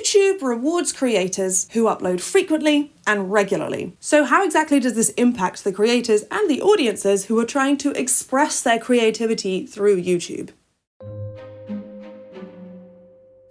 YouTube rewards creators who upload frequently and regularly. So how exactly does this impact the creators and the audiences who are trying to express their creativity through YouTube?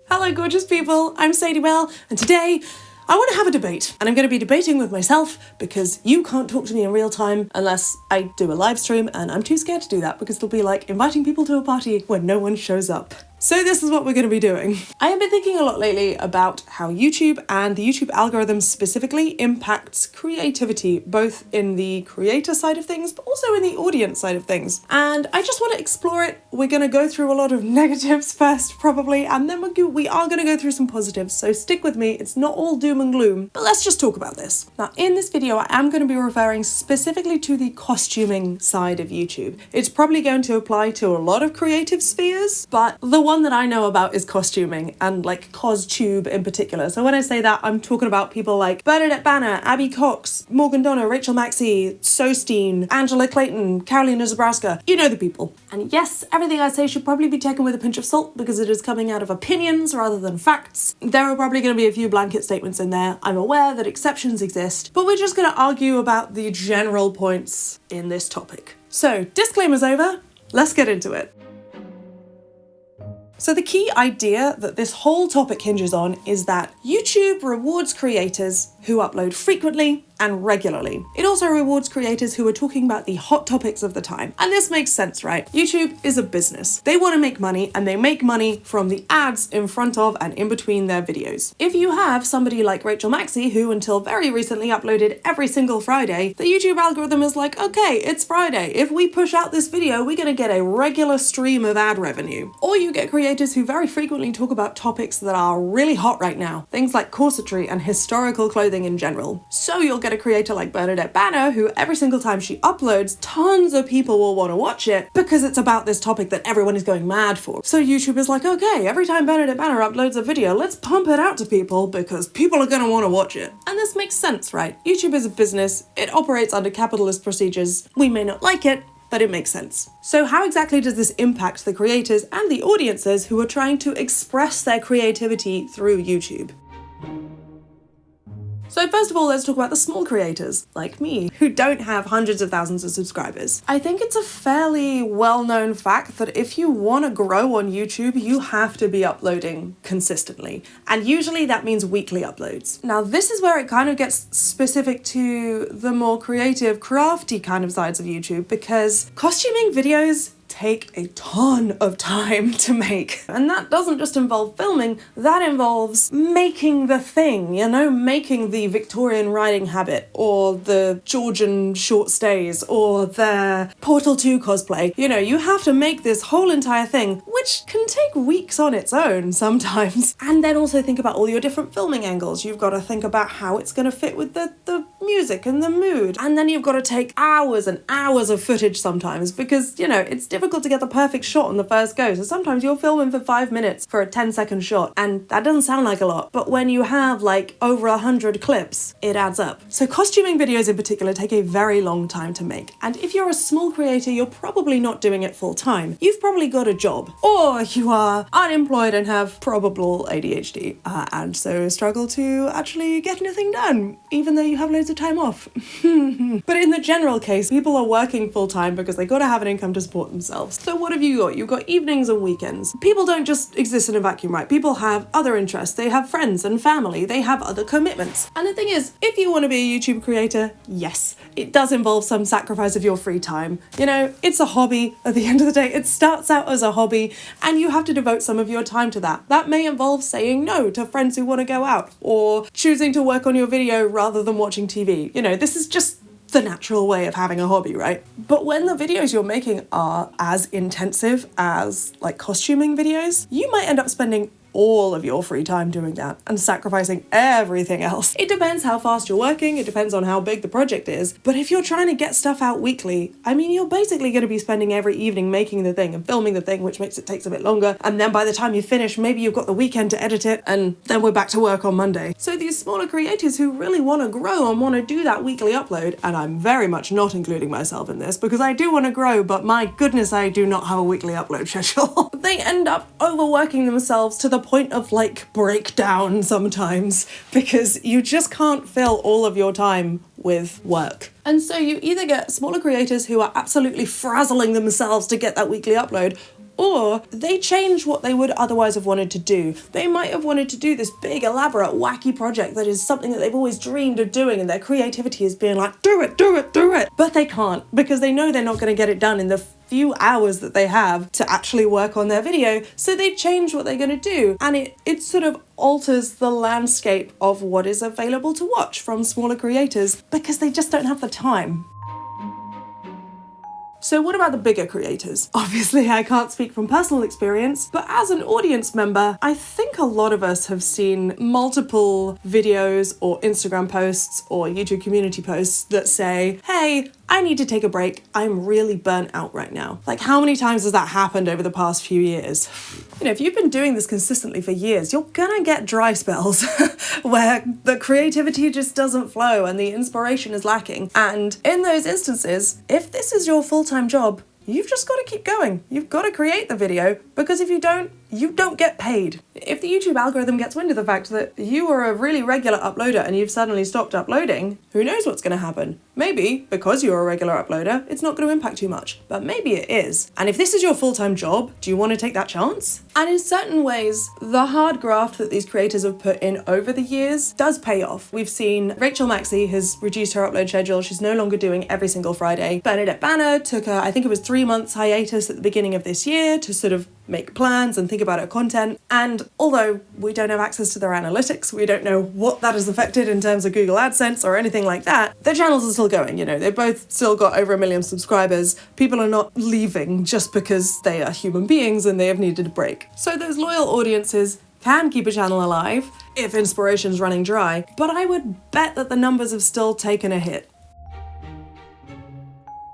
Hello gorgeous people, I'm Sadie and today I want to have a debate, and I'm going to be debating with myself because you can't talk to me in real time unless I do a live stream, and I'm too scared to do that because it'll be like inviting people to a party when no one shows up. So this is what we're going to be doing. I have been thinking a lot lately about how YouTube and the YouTube algorithm specifically impacts creativity, both in the creator side of things, but also in the audience side of things. And I just want to explore it. We're going to go through a lot of negatives first, probably, and then we are going to go through some positives. So stick with me. It's not all doom and gloom, but let's just talk about this. Now, in this video, I am going to be referring specifically to the costuming side of YouTube. It's probably going to apply to a lot of creative spheres, but the one that I know about is costuming, and like CosTube in particular. So when I say that, I'm talking about people like Bernadette Banner, Abby Cox, Morgan Donner, Rachel Maxey, Sosteen, Angela Clayton, Carolina Zabraska. You know the people. And yes, everything I say should probably be taken with a pinch of salt because it is coming out of opinions rather than facts. There are probably going to be a few blanket statements in there. I'm aware that exceptions exist, but we're just going to argue about the general points in this topic. So, disclaimer's over. Let's get into it. So the key idea that this whole topic hinges on is that YouTube rewards creators who upload frequently and regularly. It also rewards creators who are talking about the hot topics of the time. And this makes sense, right? YouTube is a business. They want to make money, and they make money from the ads in front of and in between their videos. If you have somebody like Rachel Maxey, who until very recently uploaded every single Friday, the YouTube algorithm is like, okay, it's Friday. If we push out this video, we're going to get a regular stream of ad revenue. Or you get creators who very frequently talk about topics that are really hot right now. Things like corsetry and historical clothing in general. So you'll get a creator like Bernadette Banner, who every single time she uploads, tons of people will want to watch it because it's about this topic that everyone is going mad for. So YouTube is like, okay, every time Bernadette Banner uploads a video, let's pump it out to people because people are going to want to watch it. And this makes sense, right? YouTube is a business. It operates under capitalist procedures. We may not like it, but it makes sense. So how exactly does this impact the creators and the audiences who are trying to express their creativity through YouTube? So first of all, let's talk about the small creators, like me, who don't have hundreds of thousands of subscribers. I think it's a fairly well-known fact that if you want to grow on YouTube, you have to be uploading consistently. And usually that means weekly uploads. Now, this is where it kind of gets specific to the more creative, crafty kind of sides of YouTube, because costuming videos take a ton of time to make. And that doesn't just involve filming, that involves making the thing, you know, making the Victorian riding habit, or the Georgian short stays, or the Portal 2 cosplay. You know, you have to make this whole entire thing, which can take weeks on its own sometimes. And then also think about all your different filming angles. You've got to think about how it's going to fit with the music and the mood. And then you've got to take hours and hours of footage sometimes because, you know, it's difficult to get the perfect shot on the first go. So sometimes you're filming for 5 minutes for a 10-second shot, and that doesn't sound like a lot. But when you have like over 100 clips, it adds up. So costuming videos in particular take a very long time to make. And if you're a small creator, you're probably not doing it full time. You've probably got a job, or you are unemployed and have probable ADHD, and so struggle to actually get anything done, even though you have loads of time off. But in the general case, people are working full time because they got to have an income to support themselves. So what have you got? You've got evenings and weekends. People don't just exist in a vacuum, right? People have other interests. They have friends and family. They have other commitments. And the thing is, if you want to be a YouTube creator, yes, it does involve some sacrifice of your free time. You know, it's a hobby at the end of the day. It starts out as a hobby and you have to devote some of your time to that. That may involve saying no to friends who want to go out, or choosing to work on your video rather than watching TV. You know, this is just the natural way of having a hobby, right? But when the videos you're making are as intensive as like costuming videos, you might end up spending all of your free time doing that and sacrificing everything else. It depends how fast you're working, it depends on how big the project is, but if you're trying to get stuff out weekly, I mean, you're basically going to be spending every evening making the thing and filming the thing, which makes it takes a bit longer, and then by the time you finish, maybe you've got the weekend to edit it, and then we're back to work on Monday. So these smaller creators who really want to grow and want to do that weekly upload, and I'm very much not including myself in this because I do want to grow, but my goodness, I do not have a weekly upload schedule. They end up overworking themselves to the point of like breakdown sometimes, because you just can't fill all of your time with work. And so you either get smaller creators who are absolutely frazzling themselves to get that weekly upload, or they change what they would otherwise have wanted to do. They might have wanted to do this big, elaborate, wacky project that is something that they've always dreamed of doing, and their creativity is being like, do it, do it, do it. But they can't, because they know they're not going to get it done in the few hours that they have to actually work on their video. So they change what they're going to do. And it sort of alters the landscape of what is available to watch from smaller creators, because they just don't have the time. So what about the bigger creators? Obviously, I can't speak from personal experience, but as an audience member, I think a lot of us have seen multiple videos or Instagram posts or YouTube community posts that say, hey, I need to take a break. I'm really burnt out right now. Like, how many times has that happened over the past few years? You know, if you've been doing this consistently for years, you're gonna get dry spells where the creativity just doesn't flow and the inspiration is lacking. And in those instances, if this is your full-time job, you've just got to keep going. You've got to create the video, because if you don't get paid. If the YouTube algorithm gets wind of the fact that you are a really regular uploader and you've suddenly stopped uploading, who knows what's going to happen? Maybe, because you're a regular uploader, it's not going to impact too much, but maybe it is. And if this is your full-time job, do you want to take that chance? And in certain ways, the hard graft that these creators have put in over the years does pay off. We've seen Rachel Maxey has reduced her upload schedule. She's no longer doing every single Friday. Bernadette Banner took I think it was 3 months hiatus at the beginning of this year to sort of make plans and think about her content. And although we don't have access to their analytics, we don't know what that has affected in terms of Google AdSense or anything like that, their channels are still going, you know, they've both still got over 1 million subscribers. People are not leaving just because they are human beings and they have needed a break. So those loyal audiences can keep a channel alive if inspiration's running dry, but I would bet that the numbers have still taken a hit.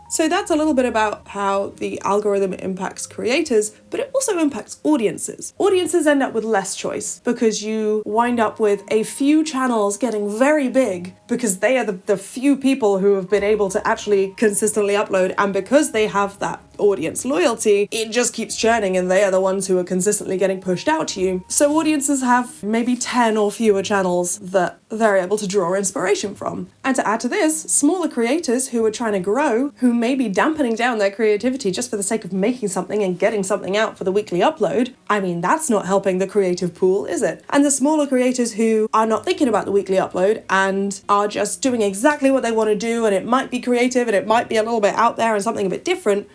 So that's a little bit about how the algorithm impacts creators, but it also impacts audiences. Audiences end up with less choice because you wind up with a few channels getting very big because they are the few people who have been able to actually consistently upload, and because they have that audience loyalty, it just keeps churning and they are the ones who are consistently getting pushed out to you. So audiences have maybe 10 or fewer channels that they're able to draw inspiration from. And to add to this, smaller creators who are trying to grow, who may be dampening down their creativity just for the sake of making something and getting something out for the weekly upload, I mean, that's not helping the creative pool, is it? And the smaller creators who are not thinking about the weekly upload and are just doing exactly what they want to do, and it might be creative and it might be a little bit out there and something a bit different,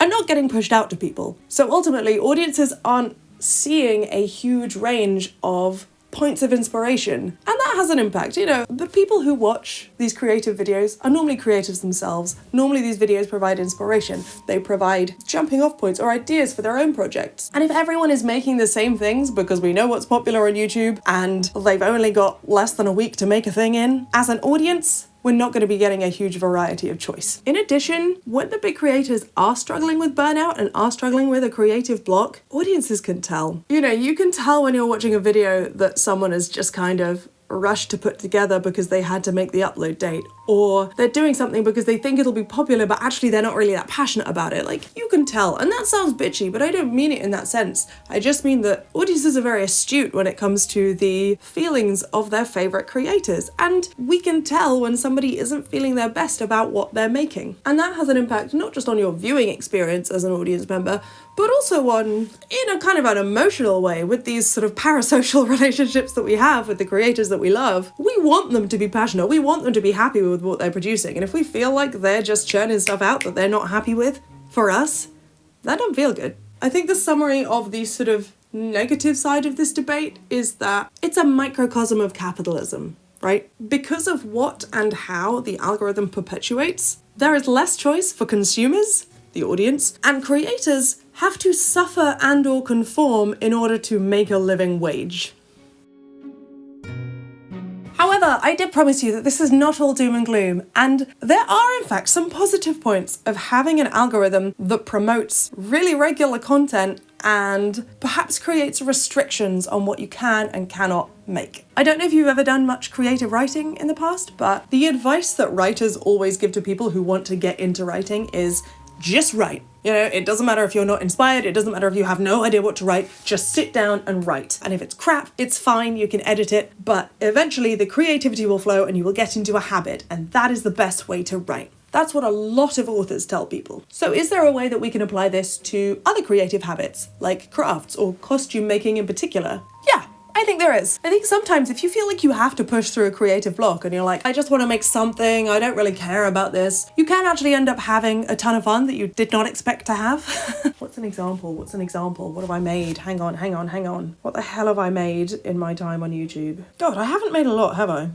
are not getting pushed out to people. So ultimately, audiences aren't seeing a huge range of points of inspiration. And that has an impact. You know, the people who watch these creative videos are normally creatives themselves. Normally these videos provide inspiration. They provide jumping off points or ideas for their own projects. And if everyone is making the same things because we know what's popular on YouTube and they've only got less than a week to make a thing in, as an audience, we're not going to be getting a huge variety of choice. In addition, when the big creators are struggling with burnout and are struggling with a creative block, audiences can tell. You know, you can tell when you're watching a video that someone has just kind of rushed to put together because they had to make the upload date, or they're doing something because they think it'll be popular but actually they're not really that passionate about it. Like, you can tell, and that sounds bitchy, but I don't mean it in that sense. I just mean that audiences are very astute when it comes to the feelings of their favorite creators, and we can tell when somebody isn't feeling their best about what they're making. And that has an impact not just on your viewing experience as an audience member, but also on, in a kind of an emotional way, with these sort of parasocial relationships that we have with the creators that we love. We want them to be passionate. We want them to be happy with what they're producing. And if we feel like they're just churning stuff out that they're not happy with, for us, that don't feel good. I think the summary of the sort of negative side of this debate is that it's a microcosm of capitalism, right? Because of what and how the algorithm perpetuates, there is less choice for consumers, the audience, and creators have to suffer and or conform in order to make a living wage. However, I did promise you that this is not all doom and gloom, and there are in fact some positive points of having an algorithm that promotes really regular content and perhaps creates restrictions on what you can and cannot make. I don't know if you've ever done much creative writing in the past, but the advice that writers always give to people who want to get into writing is just write. You know, it doesn't matter if you're not inspired, it doesn't matter if you have no idea what to write, just sit down and write. And if it's crap, it's fine, you can edit it, but eventually the creativity will flow and you will get into a habit, and that is the best way to write. That's what a lot of authors tell people. So is there a way that we can apply this to other creative habits, like crafts or costume making in particular? Yeah, I think there is. I think sometimes if you feel like you have to push through a creative block and you're like, I just want to make something, I don't really care about this, you can actually end up having a ton of fun that you did not expect to have. What's an example? What have I made? Hang on. What the hell have I made in my time on YouTube? God, I haven't made a lot, have I?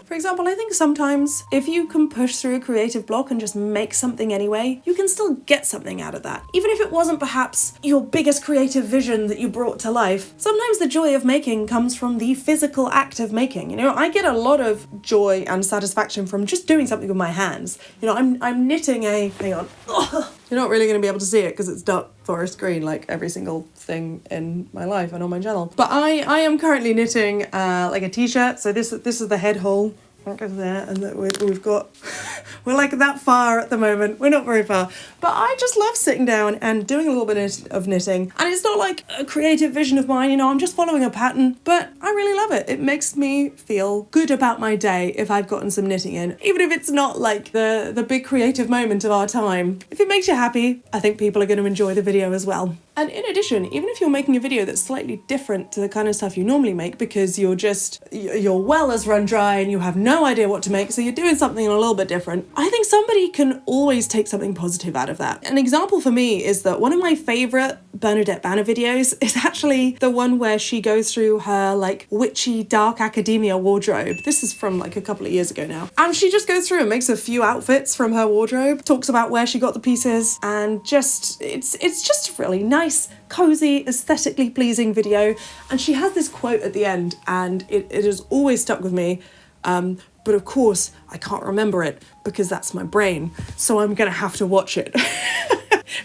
For example, I think sometimes if you can push through a creative block and just make something anyway, you can still get something out of that. Even if it wasn't perhaps your biggest creative vision that you brought to life, sometimes the joy of making comes from the physical act of making. You know, I get a lot of joy and satisfaction from just doing something with my hands. You know, I'm knitting a, hang on. You're not really going to be able to see it because it's dark forest green like every single thing in my life and on my channel. But I am currently knitting like a t-shirt. So this is the head hole. That goes there, and we've got, we're like that far at the moment. We're not very far. But I just love sitting down and doing a little bit of knitting. And it's not like a creative vision of mine, you know, I'm just following a pattern, but I really love it. It makes me feel good about my day if I've gotten some knitting in. Even if it's not like the big creative moment of our time. If it makes you happy, I think people are going to enjoy the video as well. And in addition, even if you're making a video that's slightly different to the kind of stuff you normally make because your well has run dry and you have no idea what to make, so you're doing something a little bit different, I think somebody can always take something positive out of that. An example for me is that one of my favourite Bernadette Banner videos is actually the one where she goes through her like witchy dark academia wardrobe. This is from like a couple of years ago now. And she just goes through and makes a few outfits from her wardrobe, talks about where she got the pieces, and just it's just really nice, cozy, aesthetically pleasing video. And she has this quote at the end, and it has always stuck with me. But of course, I can't remember it because that's my brain. So I'm gonna have to watch it.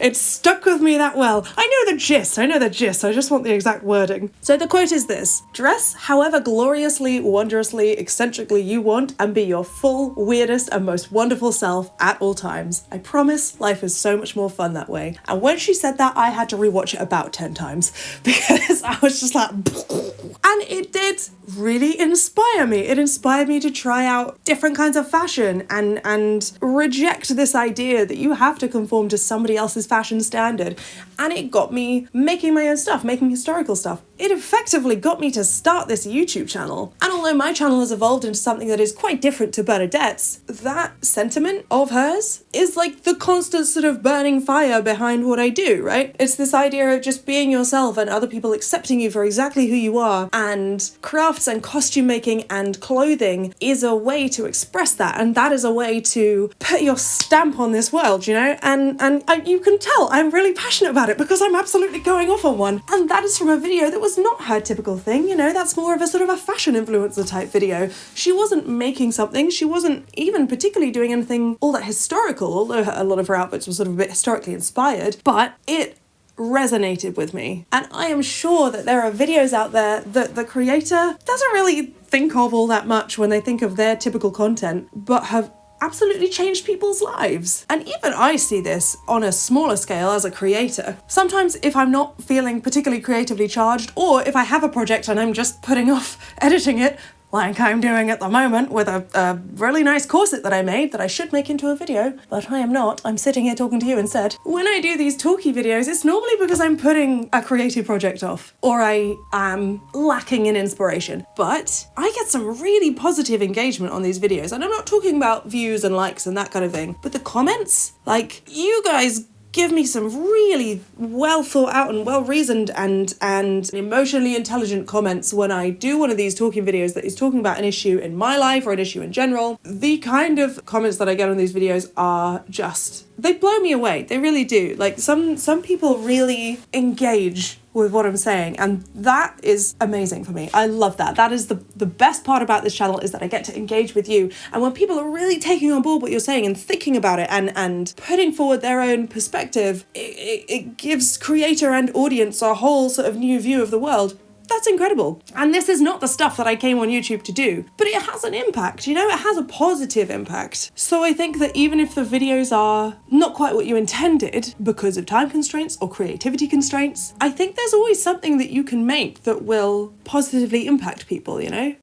It stuck with me that well. I know the gist, I just want the exact wording. So the quote is this: dress however gloriously, wondrously, eccentrically you want and be your full, weirdest and most wonderful self at all times. I promise life is so much more fun that way. And when she said that, I had to rewatch it about 10 times because I was just like, and it did really inspire me. It inspired me to try out different kinds of fashion and reject this idea that you have to conform to somebody else's fashion standard. And it got me making my own stuff, making historical stuff. It effectively got me to start this YouTube channel. And although my channel has evolved into something that is quite different to Bernadette's, that sentiment of hers is like the constant sort of burning fire behind what I do, right? It's this idea of just being yourself and other people accepting you for exactly who you are. And crafts and costume making and clothing is a way to express that. And that is a way to put your stamp on this world, you know? And you can tell I'm really passionate about it because I'm absolutely going off on one. And that is from a video that was not her typical thing, you know? That's more of a sort of a fashion influencer type video. She wasn't making something. She wasn't even particularly doing anything all that historical, although a lot of her outfits were sort of a bit historically inspired. But it resonated with me. And I am sure that there are videos out there that the creator doesn't really think of all that much when they think of their typical content, but have absolutely changed people's lives. And even I see this on a smaller scale as a creator. Sometimes if I'm not feeling particularly creatively charged, or if I have a project and I'm just putting off editing it, like I'm doing at the moment with a really nice corset that I made that I should make into a video, but I am not. I'm sitting here talking to you instead. When I do these talky videos, it's normally because I'm putting a creative project off, or I am lacking in inspiration. But I get some really positive engagement on these videos, and I'm not talking about views and likes and that kind of thing, but the comments, like, you guys give me some really well thought out and well reasoned and emotionally intelligent comments when I do one of these talking videos that is talking about an issue in my life or an issue in general. The kind of comments that I get on these videos are just, they blow me away. They really do. Like some people really engage with what I'm saying, and that is amazing for me. I love that. That is the best part about this channel, is that I get to engage with you. And when people are really taking on board what you're saying and thinking about it and putting forward their own perspective, it gives creator and audience a whole sort of new view of the world. that's incredible. And this is not the stuff that I came on YouTube to do, but it has an impact, you know, it has a positive impact. So I think that even if the videos are not quite what you intended because of time constraints or creativity constraints, I think there's always something that you can make that will positively impact people, you know?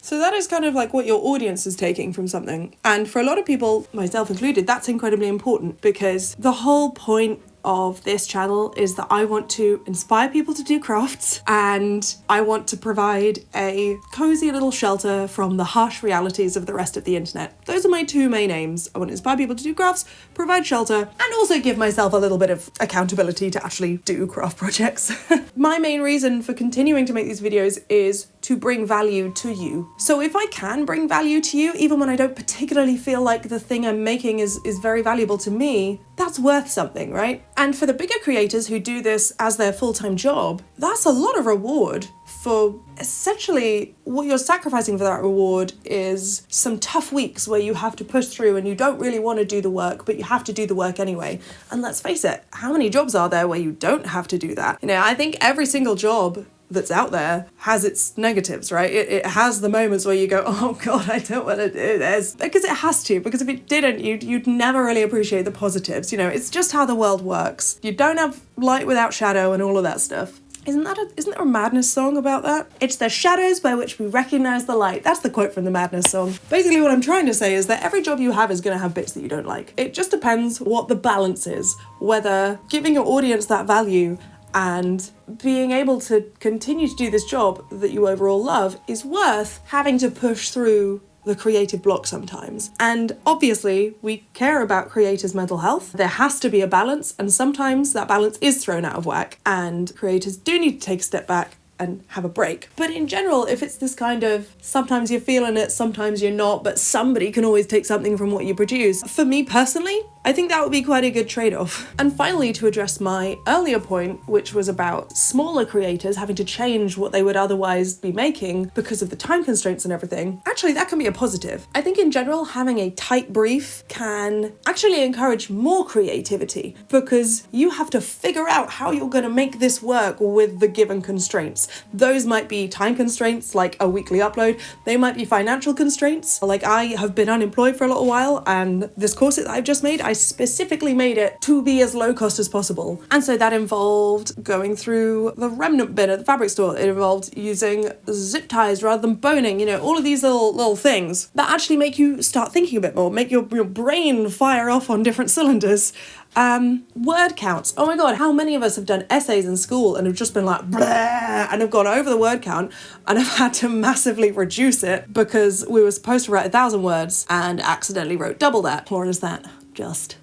So that is kind of like what your audience is taking from something. And for a lot of people, myself included, that's incredibly important because the whole point of this channel is that I want to inspire people to do crafts, and I want to provide a cozy little shelter from the harsh realities of the rest of the internet. Those are my two main aims. I want to inspire people to do crafts, provide shelter, and also give myself a little bit of accountability to actually do craft projects. My main reason for continuing to make these videos is to bring value to you. So if I can bring value to you, even when I don't particularly feel like the thing I'm making is very valuable to me, that's worth something, right? And for the bigger creators who do this as their full-time job, that's a lot of reward for essentially what you're sacrificing for that reward is some tough weeks where you have to push through and you don't really want to do the work, but you have to do the work anyway. And let's face it, how many jobs are there where you don't have to do that? You know, I think every single job that's out there has its negatives, right? It has the moments where you go, oh God, I don't want to do this. Because it has to, because if it didn't, you'd never really appreciate the positives. You know, it's just how the world works. You don't have light without shadow and all of that stuff. Isn't there a Madness song about that? It's the shadows by which we recognize the light. That's the quote from the Madness song. Basically what I'm trying to say is that every job you have is going to have bits that you don't like. It just depends what the balance is, whether giving your audience that value and being able to continue to do this job that you overall love is worth having to push through the creative block sometimes. And obviously we care about creators' mental health. There has to be a balance, and sometimes that balance is thrown out of whack and creators do need to take a step back and have a break. But in general, if it's this kind of sometimes you're feeling it, sometimes you're not, but somebody can always take something from what you produce, for me personally, I think that would be quite a good trade-off. And finally, to address my earlier point, which was about smaller creators having to change what they would otherwise be making because of the time constraints and everything, actually that can be a positive. I think in general, having a tight brief can actually encourage more creativity because you have to figure out how you're going to make this work with the given constraints. Those might be time constraints, like a weekly upload. They might be financial constraints. Like I have been unemployed for a little while, and this course that I've just made, I specifically made it to be as low cost as possible. And so that involved going through the remnant bin at the fabric store. It involved using zip ties rather than boning, you know, all of these little things that actually make you start thinking a bit more, make your brain fire off on different cylinders. Word counts. Oh my God, how many of us have done essays in school and have just been like, bleh, and have gone over the word count and have had to massively reduce it because we were supposed to write 1,000 words and accidentally wrote double that. Or is that just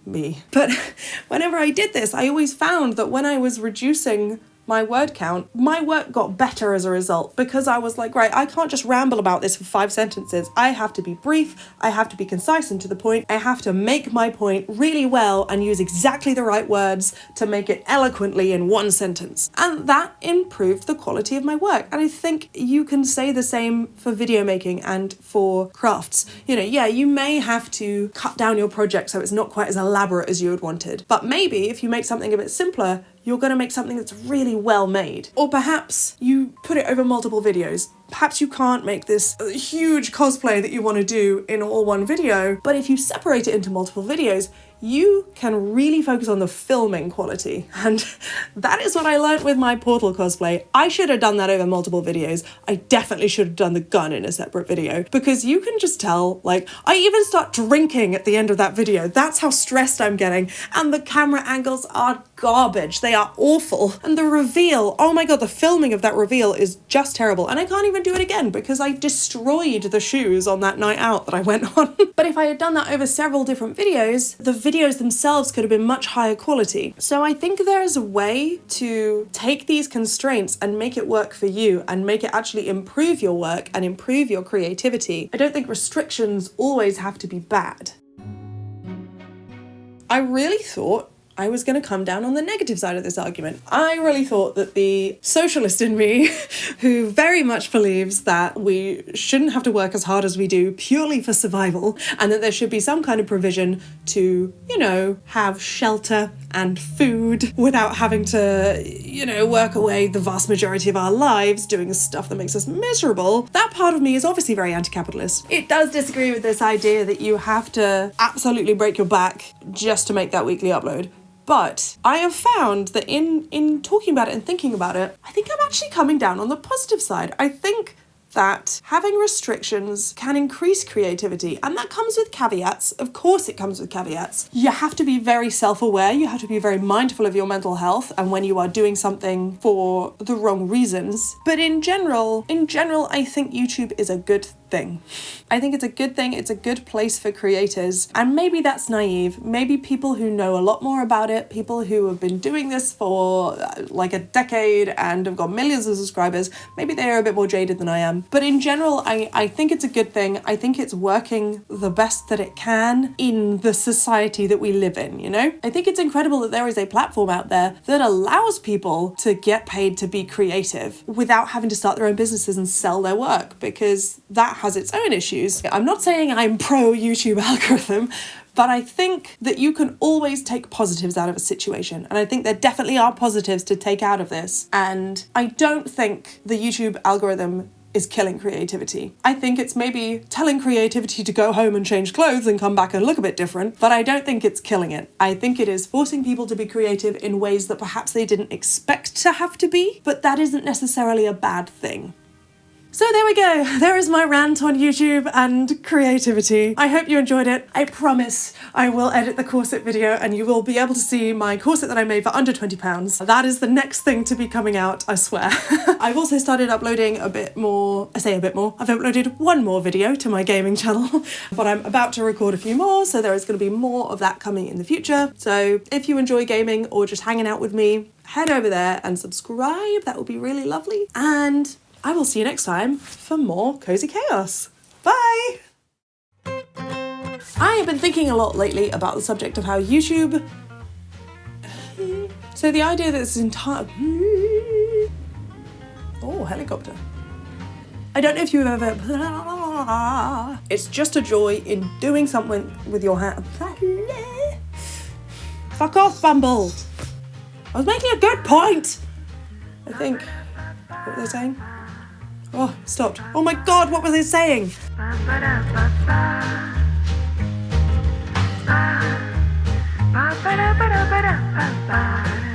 me? But whenever I did this, I always found that when I was reducing my word count, my work got better as a result because I was like, right, I can't just ramble about this for 5 sentences. I have to be brief, I have to be concise and to the point, I have to make my point really well and use exactly the right words to make it eloquently in 1 sentence. And that improved the quality of my work. And I think you can say the same for video making and for crafts. You know, yeah, you may have to cut down your project so it's not quite as elaborate as you had wanted. But maybe if you make something a bit simpler, you're going to make something that's really well made. Or perhaps you put it over multiple videos. Perhaps you can't make this huge cosplay that you want to do in all one video, but if you separate it into multiple videos, you can really focus on the filming quality. And that is what I learned with my Portal cosplay. I should have done that over multiple videos. I definitely should have done the gun in a separate video because you can just tell, like, I even start drinking at the end of that video. That's how stressed I'm getting. And the camera angles are garbage. They are awful. And the reveal, oh my God, the filming of that reveal is just terrible. And I can't even do it again because I destroyed the shoes on that night out that I went on. But if I had done that over several different videos, the videos themselves could have been much higher quality. So I think there's a way to take these constraints and make it work for you and make it actually improve your work and improve your creativity. I don't think restrictions always have to be bad. I really thought I was going to come down on the negative side of this argument. I really thought that the socialist in me, who very much believes that we shouldn't have to work as hard as we do purely for survival, and that there should be some kind of provision to, you know, have shelter and food without having to, you know, work away the vast majority of our lives doing stuff that makes us miserable, that part of me is obviously very anti-capitalist. It does disagree with this idea that you have to absolutely break your back just to make that weekly upload. But I have found that in talking about it and thinking about it, I think I'm actually coming down on the positive side. I think that having restrictions can increase creativity, and that comes with caveats. Of course it comes with caveats. You have to be very self-aware, you have to be very mindful of your mental health and when you are doing something for the wrong reasons. But in general, I think YouTube is a good thing. I think it's a good thing, it's a good place for creators, and maybe that's naive. Maybe people who know a lot more about it, people who have been doing this for like a decade and have got millions of subscribers, maybe they are a bit more jaded than I am. But in general, I think it's a good thing. I think it's working the best that it can in the society that we live in, you know? I think it's incredible that there is a platform out there that allows people to get paid to be creative without having to start their own businesses and sell their work, because that has its own issues. I'm not saying I'm pro YouTube algorithm, but I think that you can always take positives out of a situation. And I think there definitely are positives to take out of this. And I don't think the YouTube algorithm is killing creativity. I think it's maybe telling creativity to go home and change clothes and come back and look a bit different, but I don't think it's killing it. I think it is forcing people to be creative in ways that perhaps they didn't expect to have to be, but that isn't necessarily a bad thing. So there we go. There is my rant on YouTube and creativity. I hope you enjoyed it. I promise I will edit the corset video and you will be able to see my corset that I made for under £20. That is the next thing to be coming out, I swear. I've also started uploading a bit more. I say a bit more. I've uploaded one more video to my gaming channel, but I'm about to record a few more, so there is going to be more of that coming in the future. So if you enjoy gaming or just hanging out with me, head over there and subscribe. That would be really lovely. And I will see you next time for more Cozy Chaos. Bye! I have been thinking a lot lately about the subject of how YouTube... So the idea that this entire... Oh, helicopter. I don't know if you've ever... It's just a joy in doing something with your hand. Fuck off, Bumble! I was making a good point! I think... What were they saying? Oh, stopped. Oh my god, what was they saying? Ba-ba-da-ba-da-ba-da-ba-ba.